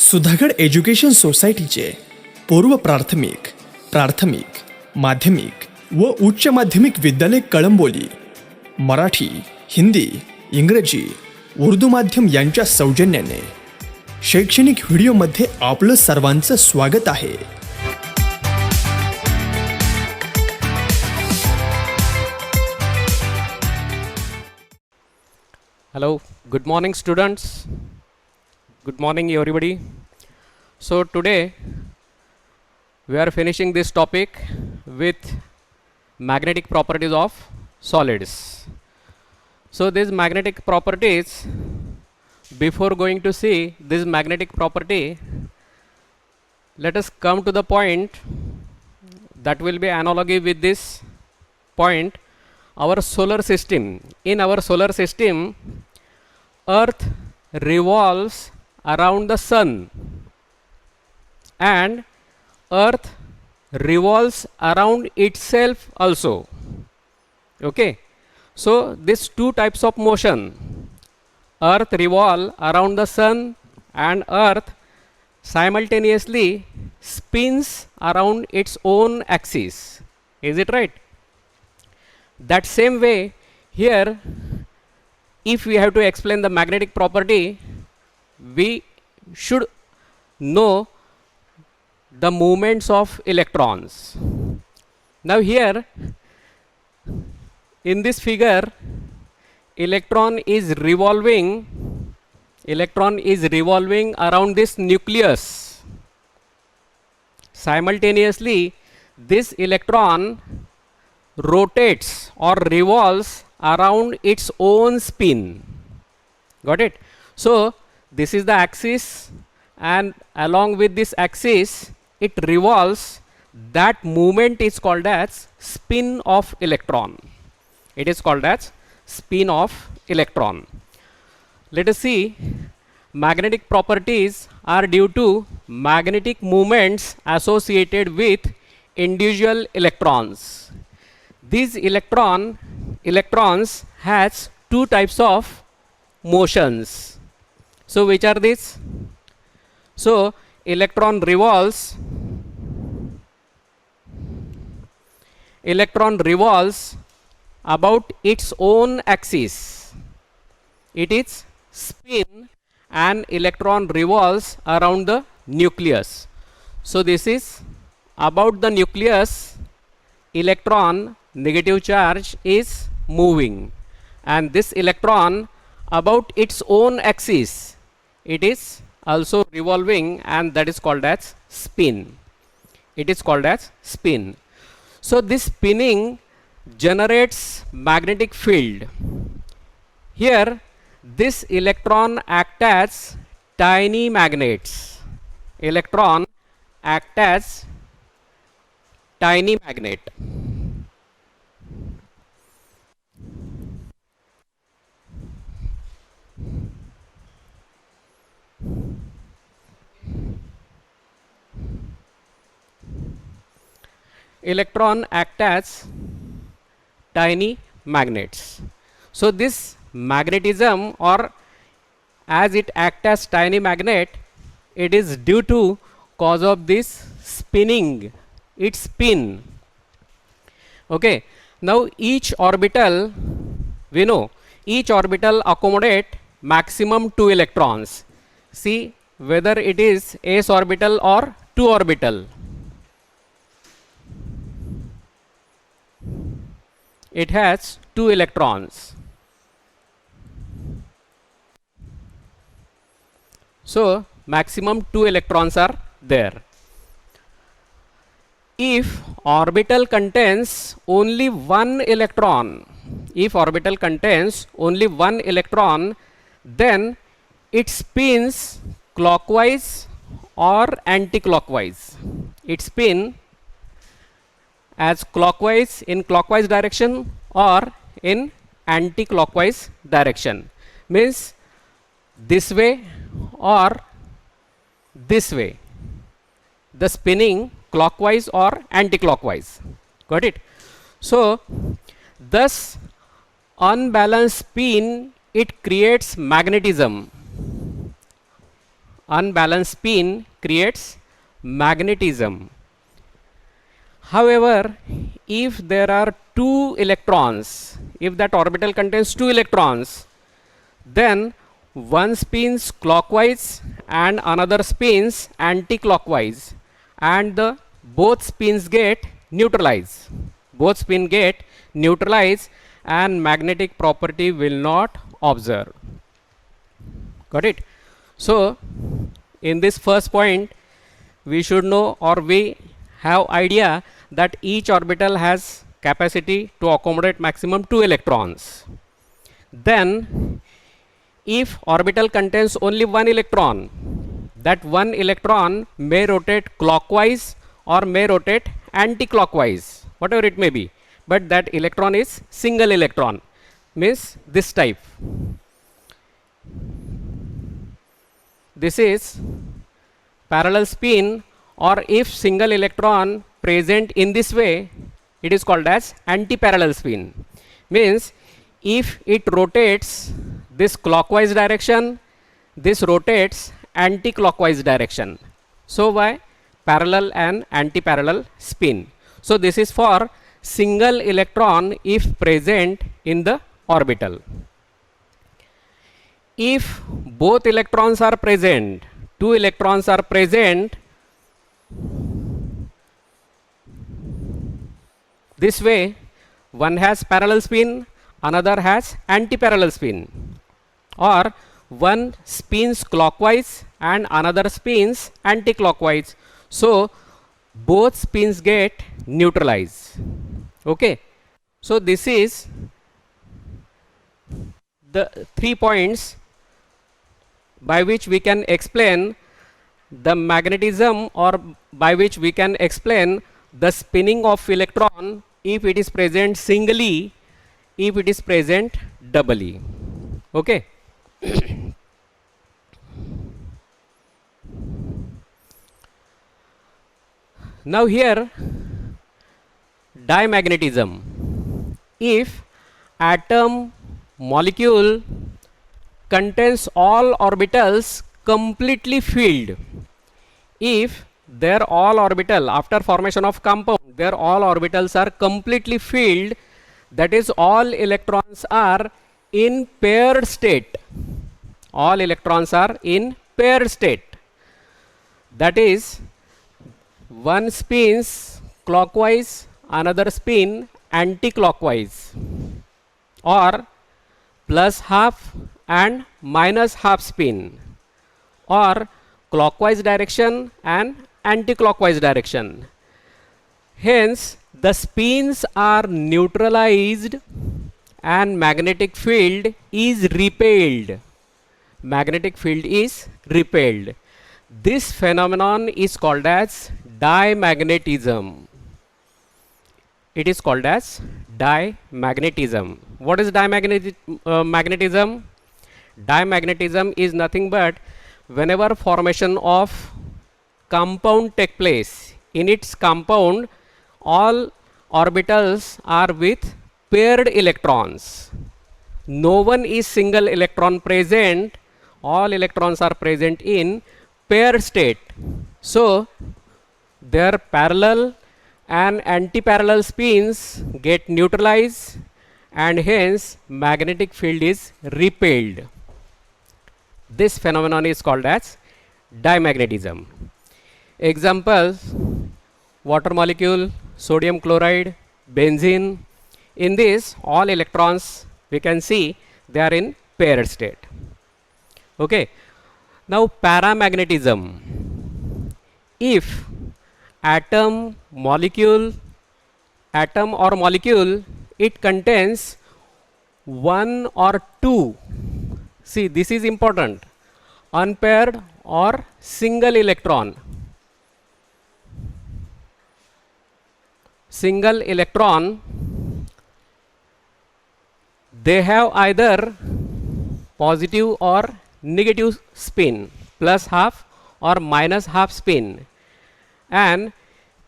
Sudhagad education सोसायटीचे पूर्व प्राथमिक, प्राथमिक, माध्यमिक व उच्च माध्यमिक विद्यालय कळंबोली मराठी, हिंदी, इंग्रजी, उर्दू माध्यम यांच्या सौजन्याने शैक्षणिक व्हिडिओमध्ये आपलं सर्वांचं स्वागत आहे. Hello, good morning students. Good morning everybody. So today we are finishing this topic with magnetic properties of solids. So these magnetic properties, before going to see this magnetic property, let us come to the point that will be analogy with this point. Our solar system, in our solar system, Earth revolves around the sun and Earth revolves around itself also. Okay, so these two types of motion, Earth revolve around the sun and Earth simultaneously spins around its own axis. Is it right? That same way here, if we have to explain the magnetic property, we should know the movements of electrons. Now here in this figure, electron is revolving around this nucleus. Simultaneously this electron rotates or revolves around its own spin. Got it? So this is the axis, and along with this axis it revolves. That movement is called as spin of electron. It is called as spin of electron. Let us see, magnetic properties are due to magnetic moments associated with individual electrons. These electrons has two types of motions. So which are these? So electron revolves about its own axis. It is spin, and electron revolves around the nucleus. So this is about the nucleus. Electron negative charge is moving, and this electron about its own axis, it is also revolving, and that is called as spin. It is called as spin. So this spinning generates magnetic field. Here this electron act as tiny magnets. Electron act as tiny magnet. Electron act as tiny magnets. So this magnetism, or as it act as tiny magnet, it is due to cause of this spinning. It spin. Okay, now each orbital, we know each orbital accommodate maximum 2 electrons. See whether it is s orbital or 2 orbital. It has 2 electrons. So maximum 2 electrons are there. If orbital contains only one electron, then it spins clockwise or anti-clockwise. It spins as clockwise, in clockwise direction, or in anti-clockwise direction. Means this way or this way. The spinning clockwise or anti-clockwise. Got it? So thus unbalanced spin, it creates magnetism. unbalanced spin creates magnetism. However, if there are two electrons, if that orbital contains two electrons, then one spins clockwise and another spins anti-clockwise, and the both spins get neutralized. Both spin get neutralized and magnetic property will not observe. Got it? So in this first point we should know, or we have idea, that each orbital has capacity to accommodate maximum 2 electrons. Then if orbital contains only one electron, that one electron may rotate clockwise or may rotate anti-clockwise, whatever it may be, but that electron is single electron, means this type. This is parallel spin, or if single electron present in this way, it is called as anti-parallel spin. Means if it rotates this clockwise direction, this rotates anti-clockwise direction. So why parallel and anti-parallel spin? So this is for single electron if present in the orbital. If both electrons are present, two electrons are present, this way one has parallel spin, another has anti-parallel spin, or one spins clockwise and another spins anti-clockwise, so both spins get neutralized. Okay, so this is the 3 points by which we can explain the magnetism, or by which we can explain the spinning of electron if it is present singly, if it is present doubly. Okay. Now here dimagnetism. If atom molecule contains all orbitals completely filled, if their all orbital after formation of compound, their all orbitals are completely filled, that is all electrons are in paired state. All electrons are in paired state. That is, one spins clockwise, another spin anti-clockwise, or plus half and minus half spin, or clockwise direction and anti-clockwise direction. Hence the spins are neutralized and magnetic field is repelled. Magnetic field is repelled. This phenomenon is called as dimagnetism. It is called as dimagnetism. What is magnetism? Dimagnetism is nothing but whenever formation of compound take place, in its compound all orbitals are with paired electrons. No one is single electron present, all electrons are present in paired state. So their parallel and anti-parallel spins get neutralized and hence magnetic field is repelled. This phenomenon is called as dimagnetism. Examples: water molecule, sodium chloride, benzene. In this all electrons we can see they are in paired state. Okay. Now paramagnetism. If atom or molecule it contains one or two, see this is important, unpaired or single electron. Single electron, they have either positive or negative spin, plus half or minus half spin, and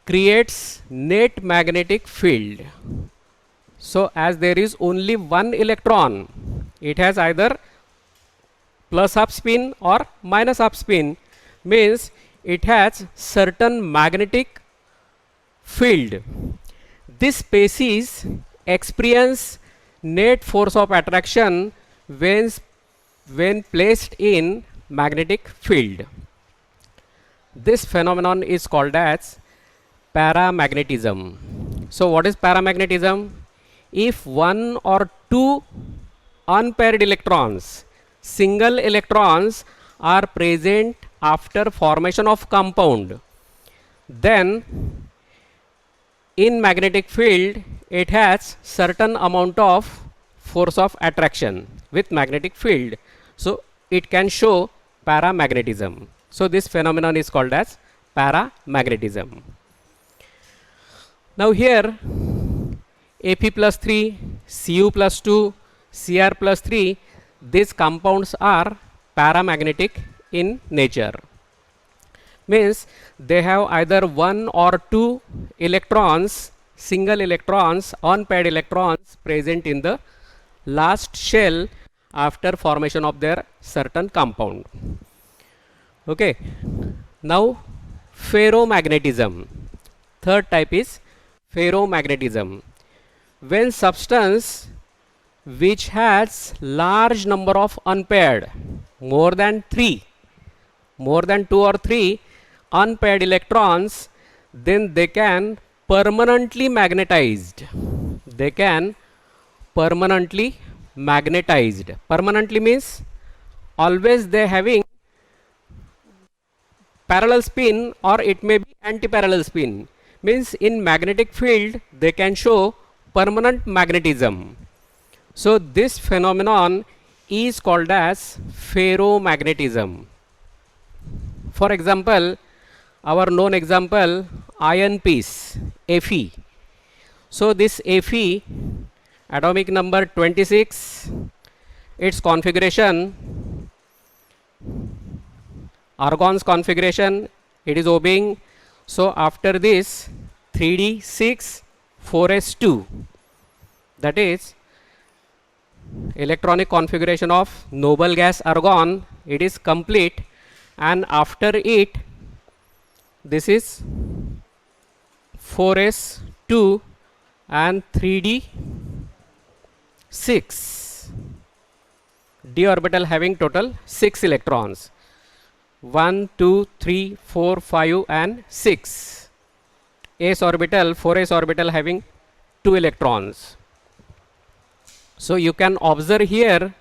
creates net magnetic field. So as there is only one electron, it has either plus half spin or minus half spin, means it has certain magnetic field. This species experience net force of attraction when placed in magnetic field. This phenomenon is called as paramagnetism. So what is paramagnetism? If one or two unpaired electrons, single electrons are present after formation of compound, then in magnetic field it has certain amount of force of attraction with magnetic field, so it can show paramagnetism. So this phenomenon is called as paramagnetism. Now here Fe plus 3, Cu plus 2, Cr plus 3, these compounds are paramagnetic in nature. Means they have either one or two electrons, single electrons, unpaired electrons present in the last shell after formation of their certain compound. Okay. Now ferromagnetism. Third type is ferromagnetism. When substance which has large number of unpaired, more than 2 or 3 unpaired electrons, then they can permanently magnetized. They can permanently magnetized. Permanently means always they having parallel spin, or it may be anti-parallel spin. Means in magnetic field they can show permanent magnetism. So this phenomenon is called as ferromagnetism. For example, our known example, iron piece Fe. So this Fe, atomic number 26, its configuration, argon's configuration, it is obeying. So after this 3d6 4s2, that is electronic configuration of noble gas argon, it is complete, and after it this is 4s2 and 3d6, d orbital having total 6 electrons, 1 2 3 4 5 and 6. S orbital, 4s orbital having 2 electrons. So you can observe here,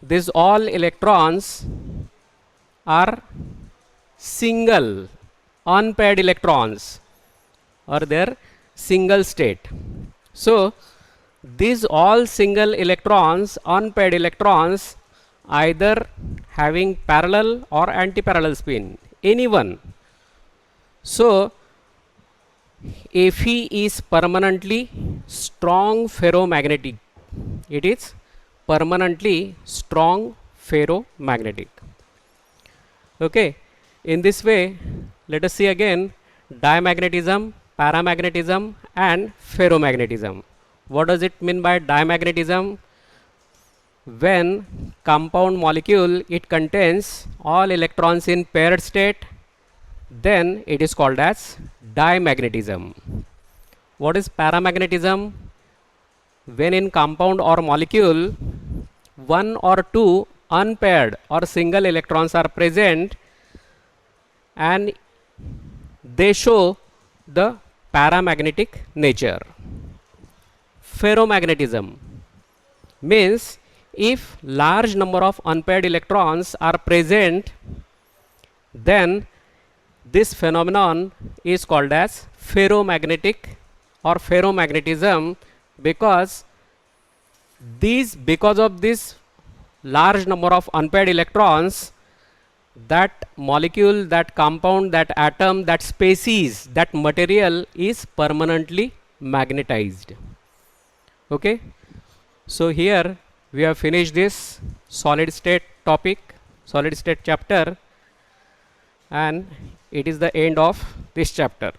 these all electrons are single unpaired electrons, or their single state. So these all single electrons, unpaired electrons, either having parallel or anti-parallel spin, any one. So Fe is permanently strong ferromagnetic. It is permanently strong ferromagnetic. Okay. In this way, let us see again diamagnetism, paramagnetism and ferromagnetism. What does it mean by diamagnetism? When compound molecule, it contains all electrons in paired state, then it is called as diamagnetism. What is paramagnetism? When in compound or molecule one or two unpaired or single electrons are present and they show the paramagnetic nature. Ferromagnetism means if large number of unpaired electrons are present, then this phenomenon is called as ferromagnetic or ferromagnetism, because of this large number of unpaired electrons, that molecule, that compound, that atom, that species, that material is permanently magnetized. Okay. So here we have finished this solid state topic, solid state chapter, and it is the end of this chapter.